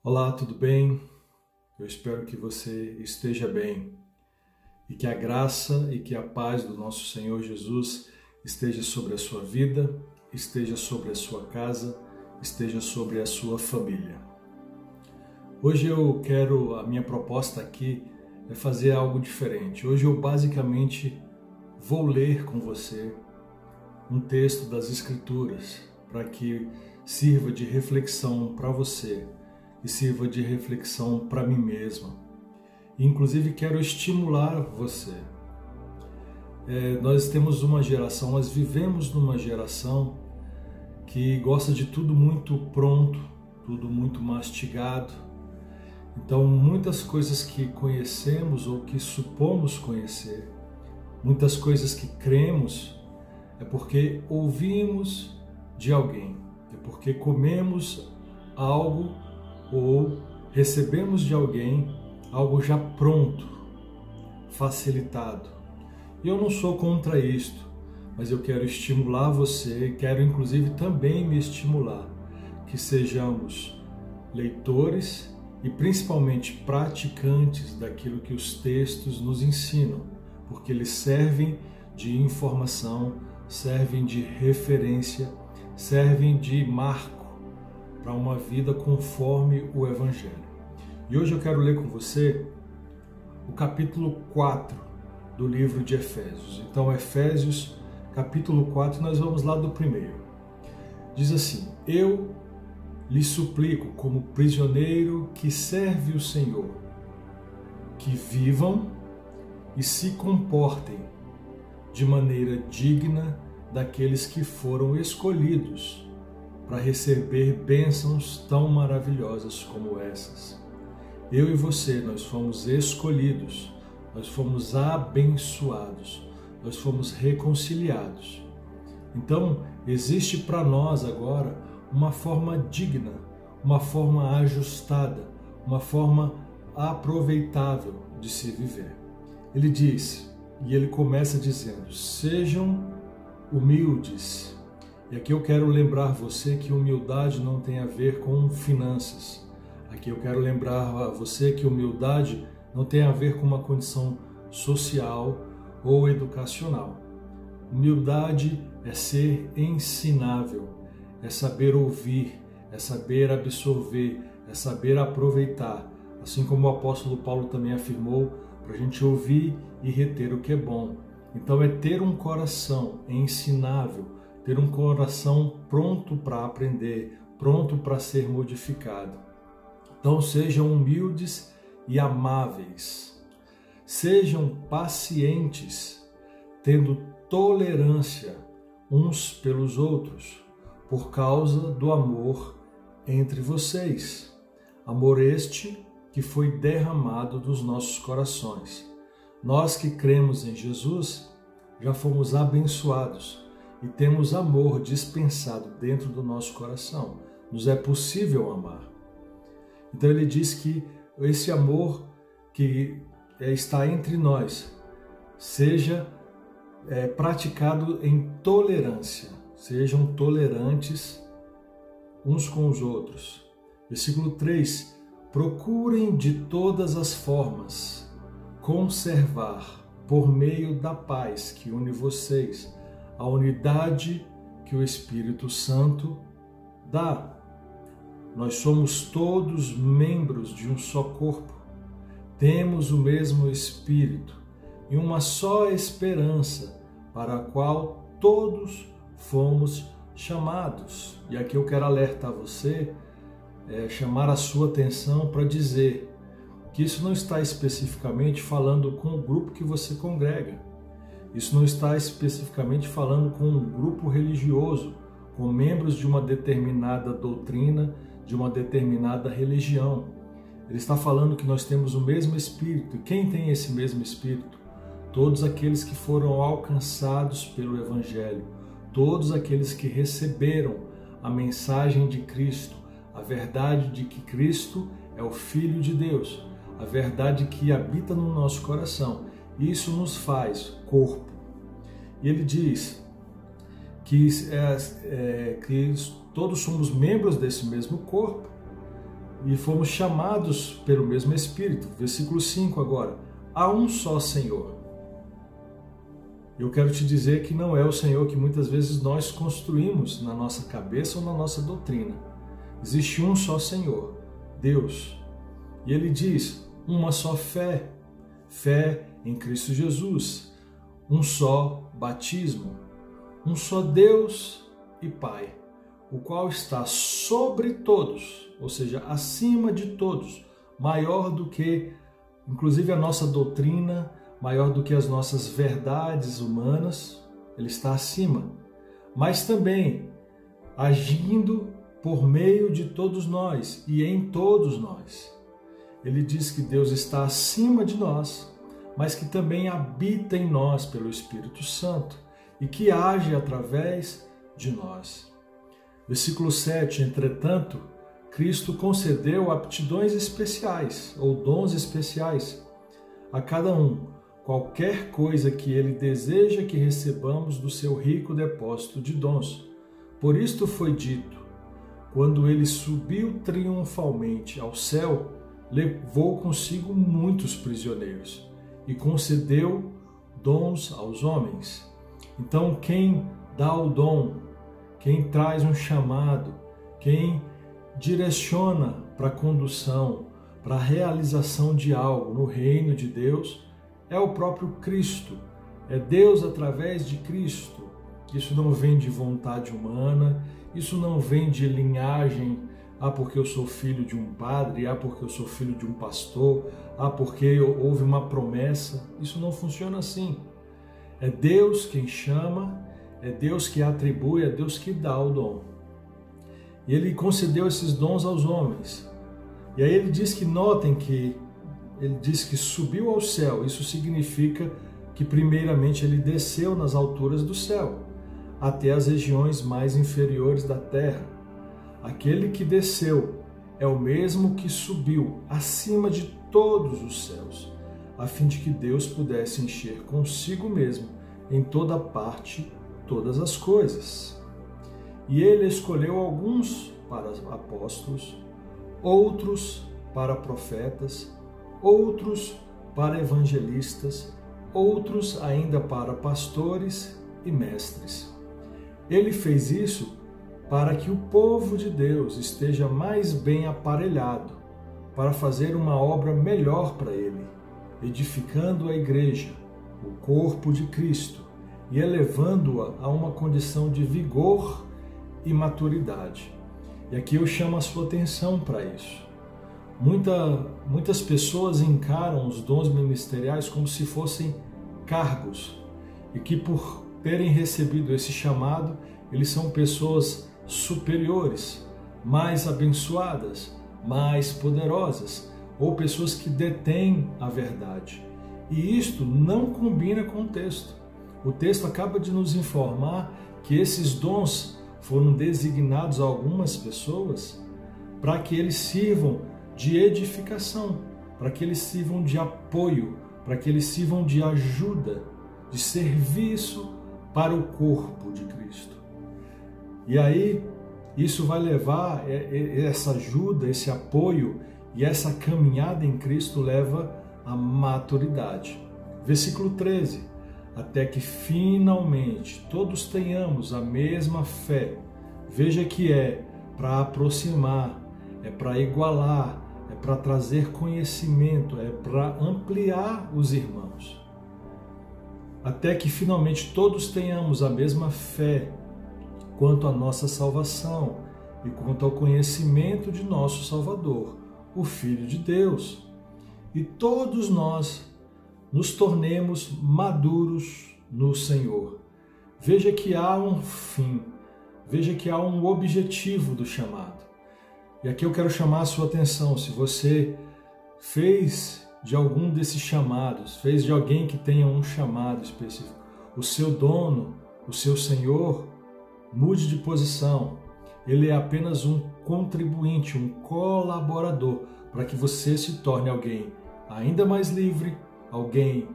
Olá, tudo bem? Eu espero que você esteja bem e que a graça e que a paz do nosso Senhor Jesus esteja sobre a sua vida, esteja sobre a sua casa, esteja sobre a sua família. Hoje a minha proposta aqui é fazer algo diferente. Hoje eu basicamente vou ler com você um texto das Escrituras para que sirva de reflexão para você e sirva de reflexão para mim mesmo. Inclusive quero estimular você. Nós vivemos numa geração que gosta de tudo muito pronto, tudo muito mastigado. Então muitas coisas que conhecemos ou que supomos conhecer, muitas coisas que cremos, é porque ouvimos de alguém, é porque comemos algo ou recebemos de alguém algo já pronto, facilitado. E eu não sou contra isto, mas eu quero estimular você, quero inclusive também me estimular, que sejamos leitores e principalmente praticantes daquilo que os textos nos ensinam, porque eles servem de informação, servem de referência, servem de marco para uma vida conforme o Evangelho. E hoje eu quero ler com você o capítulo 4 do livro de Efésios. Então, Efésios, capítulo 4, nós vamos lá do primeiro. Diz assim: Eu lhe suplico, como prisioneiro que serve o Senhor, que vivam e se comportem de maneira digna daqueles que foram escolhidos para receber bênçãos tão maravilhosas como essas. Eu e você, nós fomos escolhidos, nós fomos abençoados, nós fomos reconciliados. Então, existe para nós agora uma forma digna, uma forma ajustada, uma forma aproveitável de se viver. Ele diz, e ele começa dizendo: sejam humildes. E aqui eu quero lembrar você que humildade não tem a ver com finanças. Aqui eu quero lembrar a você que humildade não tem a ver com uma condição social ou educacional. Humildade é ser ensinável, é saber ouvir, é saber absorver, é saber aproveitar. Assim como o apóstolo Paulo também afirmou, para a gente ouvir e reter o que é bom. Então é ter um coração ensinável, ter um coração pronto para aprender, pronto para ser modificado. Então sejam humildes e amáveis, sejam pacientes, tendo tolerância uns pelos outros, por causa do amor entre vocês. Amor este que foi derramado dos nossos corações. Nós que cremos em Jesus já fomos abençoados e temos amor dispensado dentro do nosso coração. Nos é possível amar. Então ele diz que esse amor que está entre nós seja praticado em tolerância. Sejam tolerantes uns com os outros. Versículo 3. Procurem de todas as formas conservar, por meio da paz que une vocês, a unidade que o Espírito Santo dá. Nós somos todos membros de um só corpo, temos o mesmo Espírito e uma só esperança para a qual todos fomos chamados. E aqui eu quero alertar você, chamar a sua atenção para dizer que isso não está especificamente falando com o grupo que você congrega. Isso não está especificamente falando com um grupo religioso, com membros de uma determinada doutrina, de uma determinada religião. Ele está falando que nós temos o mesmo Espírito. E quem tem esse mesmo Espírito? Todos aqueles que foram alcançados pelo Evangelho, todos aqueles que receberam a mensagem de Cristo, a verdade de que Cristo é o Filho de Deus, a verdade que habita no nosso coração. Isso nos faz corpo. E ele diz que todos somos membros desse mesmo corpo e fomos chamados pelo mesmo Espírito. Versículo 5 agora. Há um só Senhor. Eu quero te dizer que não é o Senhor que muitas vezes nós construímos na nossa cabeça ou na nossa doutrina. Existe um só Senhor, Deus. E Ele diz, uma só fé, fé em Cristo Jesus, um só batismo, um só Deus e Pai, o qual está sobre todos, ou seja, acima de todos, maior do que, inclusive, a nossa doutrina, maior do que as nossas verdades humanas, Ele está acima, mas também agindo por meio de todos nós e em todos nós. Ele diz que Deus está acima de nós, mas que também habita em nós pelo Espírito Santo e que age através de nós. Versículo 7, entretanto, Cristo concedeu aptidões especiais ou dons especiais a cada um, qualquer coisa que Ele deseja que recebamos do seu rico depósito de dons. Por isto foi dito, quando Ele subiu triunfalmente ao céu, levou consigo muitos prisioneiros e concedeu dons aos homens. Então, quem dá o dom, quem traz um chamado, quem direciona para a condução, para a realização de algo no reino de Deus, é o próprio Cristo. É Deus através de Cristo. Isso não vem de vontade humana, isso não vem de linhagem, porque eu sou filho de um padre, porque eu sou filho de um pastor, porque houve uma promessa. Isso não funciona assim. É Deus quem chama, é Deus que atribui, é Deus que dá o dom. E Ele concedeu esses dons aos homens. E aí Ele diz que, notem que Ele diz que subiu ao céu. Isso significa que primeiramente Ele desceu nas alturas do céu, até as regiões mais inferiores da terra. Aquele que desceu é o mesmo que subiu acima de todos os céus, a fim de que Deus pudesse encher consigo mesmo em toda parte todas as coisas. E Ele escolheu alguns para apóstolos, outros para profetas, outros para evangelistas, outros ainda para pastores e mestres. Ele fez isso para que o povo de Deus esteja mais bem aparelhado, para fazer uma obra melhor para Ele, edificando a igreja, o corpo de Cristo, e elevando-a a uma condição de vigor e maturidade. E aqui eu chamo a sua atenção para isso. Muitas pessoas encaram os dons ministeriais como se fossem cargos, e que por terem recebido esse chamado, eles são pessoas superiores, mais abençoadas, mais poderosas, ou pessoas que detêm a verdade. E isto não combina com o texto. O texto acaba de nos informar que esses dons foram designados a algumas pessoas para que eles sirvam de edificação, para que eles sirvam de apoio, para que eles sirvam de ajuda, de serviço para o corpo de Cristo. E aí, isso vai levar, essa ajuda, esse apoio e essa caminhada em Cristo leva à maturidade. Versículo 13. Até que finalmente todos tenhamos a mesma fé. Veja que é para aproximar, é para igualar, é para trazer conhecimento, é para ampliar os irmãos. Até que finalmente todos tenhamos a mesma fé quanto à nossa salvação e quanto ao conhecimento de nosso Salvador, o Filho de Deus. E todos nós nos tornemos maduros no Senhor. Veja que há um fim, veja que há um objetivo do chamado. E aqui eu quero chamar a sua atenção. Se você fez de algum desses chamados, fez de alguém que tenha um chamado específico, o seu dono, o seu senhor, mude de posição. Ele é apenas um contribuinte, um colaborador, para que você se torne alguém ainda mais livre, alguém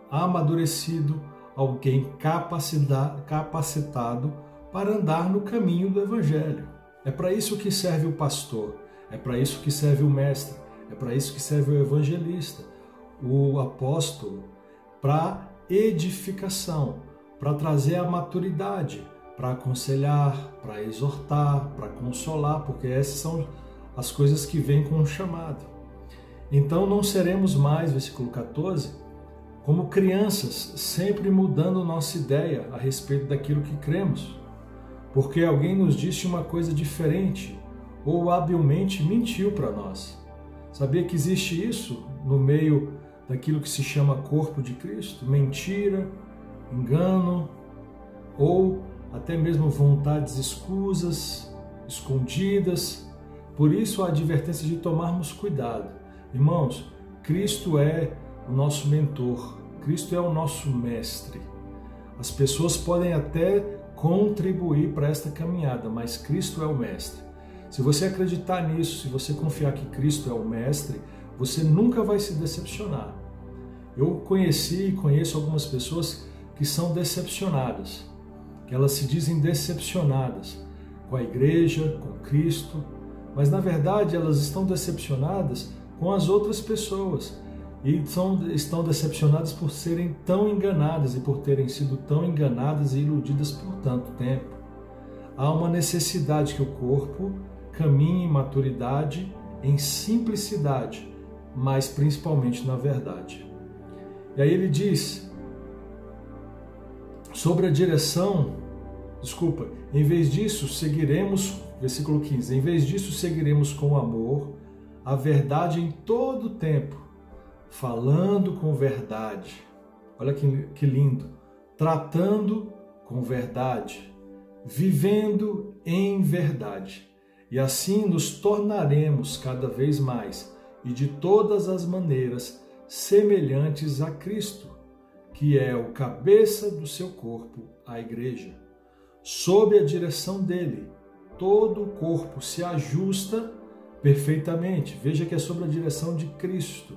amadurecido, alguém capacitado para andar no caminho do Evangelho. É para isso que serve o pastor, É para isso que serve o mestre, é para isso que serve o evangelista, o apóstolo, para edificação, para trazer a maturidade, para aconselhar, para exortar, para consolar, porque essas são as coisas que vêm com o chamado. Então não seremos mais, versículo 14, como crianças, sempre mudando nossa ideia a respeito daquilo que cremos, porque alguém nos disse uma coisa diferente ou habilmente mentiu para nós. Sabia que existe isso no meio daquilo que se chama corpo de Cristo? Mentira, engano ou até mesmo vontades escusas, escondidas. Por isso a advertência de tomarmos cuidado. Irmãos, Cristo é o nosso mentor, Cristo é o nosso mestre. As pessoas podem até contribuir para esta caminhada, mas Cristo é o mestre. Se você acreditar nisso, se você confiar que Cristo é o mestre, você nunca vai se decepcionar. Eu conheci e conheço algumas pessoas que são decepcionadas, que elas se dizem decepcionadas com a igreja, com Cristo, mas na verdade elas estão decepcionadas com as outras pessoas e estão decepcionadas por serem tão enganadas e por terem sido tão enganadas e iludidas por tanto tempo. Há uma necessidade que o corpo caminhe em maturidade, em simplicidade, mas principalmente na verdade. E aí ele diz sobre a direção, em vez disso seguiremos, versículo 15, em vez disso seguiremos com amor, a verdade em todo o tempo, falando com verdade. Olha que lindo. Tratando com verdade, vivendo em verdade. E assim nos tornaremos cada vez mais e de todas as maneiras semelhantes a Cristo, que é o cabeça do seu corpo, a igreja. Sob a direção dele, todo o corpo se ajusta perfeitamente. Veja que é sob a direção de Cristo.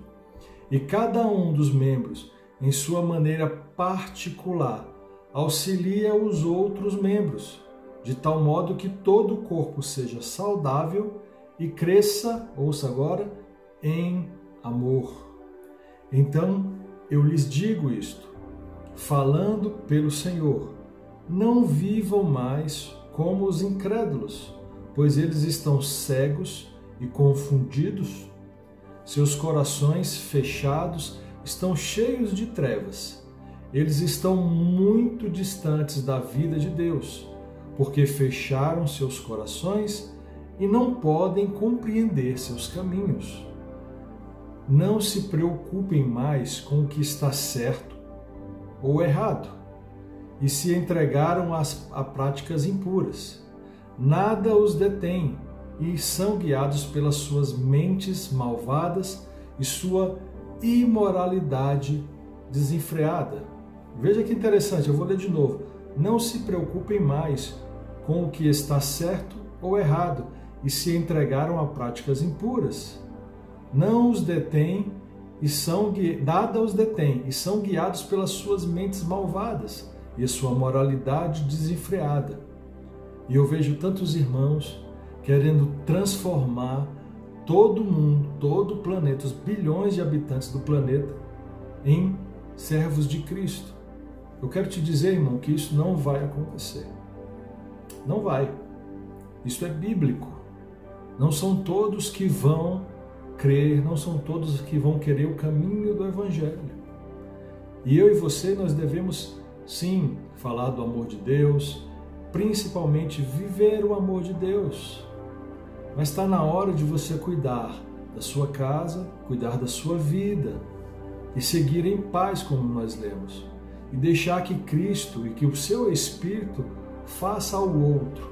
E cada um dos membros, em sua maneira particular, auxilia os outros membros, de tal modo que todo o corpo seja saudável e cresça, ouça agora, em amor. Então, eu lhes digo isto, falando pelo Senhor, não vivam mais como os incrédulos, pois eles estão cegos e confundidos. Seus corações fechados estão cheios de trevas. Eles estão muito distantes da vida de Deus, porque fecharam seus corações e não podem compreender seus caminhos. Não se preocupem mais com o que está certo ou errado, e se entregaram a práticas impuras. Nada os detém e são guiados pelas suas mentes malvadas e sua imoralidade desenfreada. Veja que interessante, eu vou ler de novo. Não se preocupem mais com o que está certo ou errado e se entregaram a práticas impuras. Não os detém nada os detém e são guiados pelas suas mentes malvadas e a sua moralidade desenfreada. E eu vejo tantos irmãos querendo transformar todo mundo, todo o planeta, os bilhões de habitantes do planeta, em servos de Cristo. Eu quero te dizer, irmão, que isso não vai acontecer. Não vai. Isso é bíblico. Não são todos que vão crer, não são todos que vão querer o caminho do Evangelho. E eu e você, nós devemos, sim, falar do amor de Deus, principalmente viver o amor de Deus. Mas está na hora de você cuidar da sua casa, cuidar da sua vida e seguir em paz, como nós lemos. E deixar que Cristo e que o seu Espírito faça ao outro,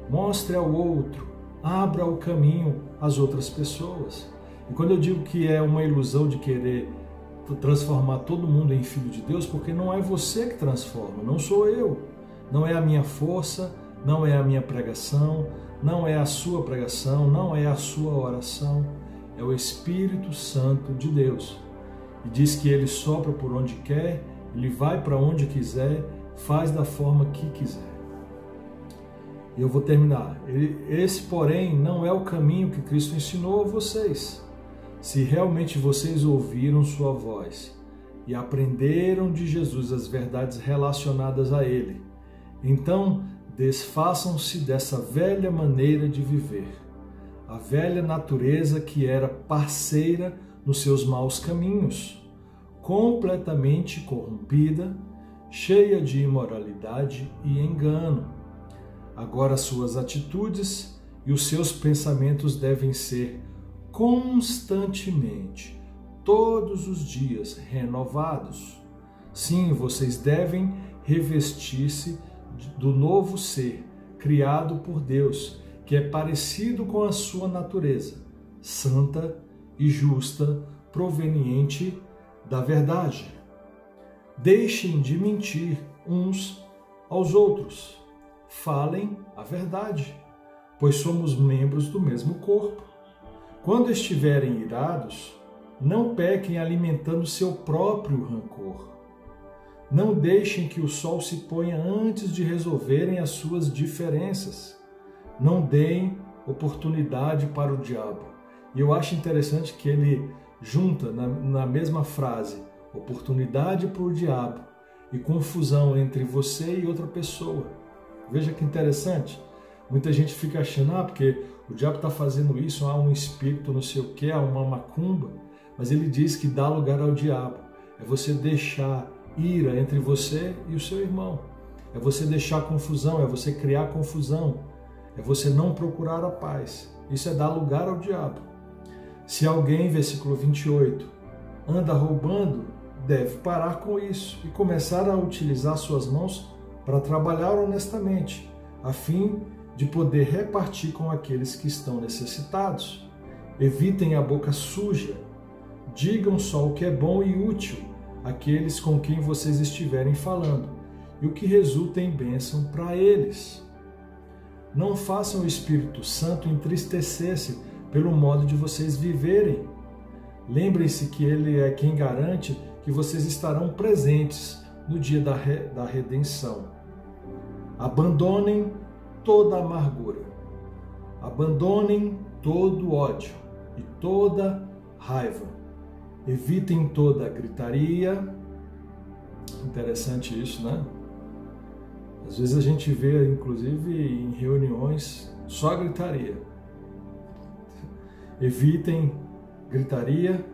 mostre ao outro, abra o caminho às outras pessoas. E quando eu digo que é uma ilusão de querer transformar todo mundo em filho de Deus, porque não é você que transforma, não sou eu. Não é a minha força, não é a minha pregação, não é a sua pregação, não é a sua oração. É o Espírito Santo de Deus. E diz que Ele sopra por onde quer, Ele vai para onde quiser, faz da forma que quiser. E eu vou terminar. Esse, porém, não é o caminho que Cristo ensinou a vocês. Se realmente vocês ouviram sua voz e aprenderam de Jesus as verdades relacionadas a Ele, então desfaçam-se dessa velha maneira de viver, a velha natureza que era parceira nos seus maus caminhos, completamente corrompida, cheia de imoralidade e engano. Agora suas atitudes e os seus pensamentos devem ser constantemente, todos os dias, renovados. Sim, vocês devem revestir-se do novo ser, criado por Deus, que é parecido com a sua natureza, santa e justa, proveniente da verdade. Deixem de mentir uns aos outros. Falem a verdade, pois somos membros do mesmo corpo. Quando estiverem irados, não pequem alimentando seu próprio rancor. Não deixem que o sol se ponha antes de resolverem as suas diferenças. Não deem oportunidade para o diabo. E eu acho interessante que ele junta na mesma frase oportunidade para o diabo e confusão entre você e outra pessoa. Veja que interessante. Muita gente fica achando, porque o diabo está fazendo isso, há um espírito não sei o que, há uma macumba. Mas ele diz que dá lugar ao diabo. É você deixar ira entre você e o seu irmão. É você deixar confusão, é você criar confusão. É você não procurar a paz. Isso é dar lugar ao diabo. Se alguém, versículo 28, anda roubando, deve parar com isso e começar a utilizar suas mãos para trabalhar honestamente, a fim de poder repartir com aqueles que estão necessitados. Evitem a boca suja, digam só o que é bom e útil àqueles com quem vocês estiverem falando, e o que resulta em bênção para eles. Não façam o Espírito Santo entristecer-se pelo modo de vocês viverem. Lembrem-se que Ele é quem garante que vocês estarão presentes no dia da redenção. Abandonem toda amargura, abandonem todo ódio e toda raiva, evitem toda gritaria. Interessante isso, né? Às vezes a gente vê, inclusive em reuniões, só gritaria. Evitem gritaria,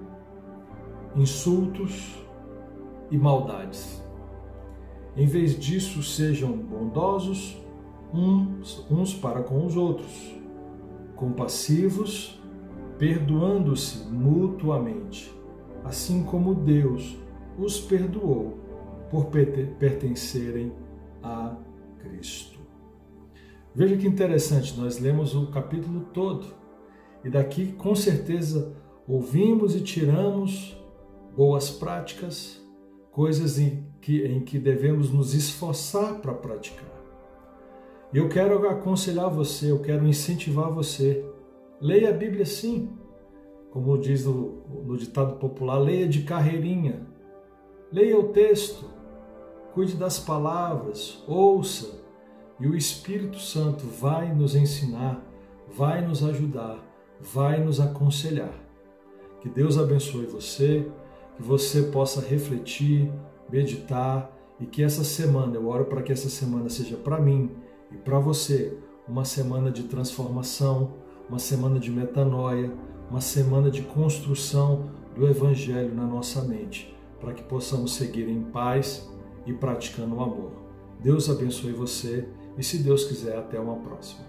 insultos e maldades. Em vez disso, sejam bondosos uns para com os outros, compassivos, perdoando-se mutuamente, assim como Deus os perdoou por pertencerem a Cristo. Veja que interessante, nós lemos o capítulo todo e daqui com certeza ouvimos e tiramos boas práticas, coisas em que devemos nos esforçar para praticar. Eu quero aconselhar você, eu quero incentivar você. Leia a Bíblia sim, como diz no ditado popular, leia de carreirinha. Leia o texto, cuide das palavras, ouça, e o Espírito Santo vai nos ensinar, vai nos ajudar, vai nos aconselhar. Que Deus abençoe você, que você possa refletir, meditar e que essa semana, eu oro para que essa semana seja para mim e para você uma semana de transformação, uma semana de metanoia, uma semana de construção do Evangelho na nossa mente, para que possamos seguir em paz e praticando o amor. Deus abençoe você e, se Deus quiser, até uma próxima.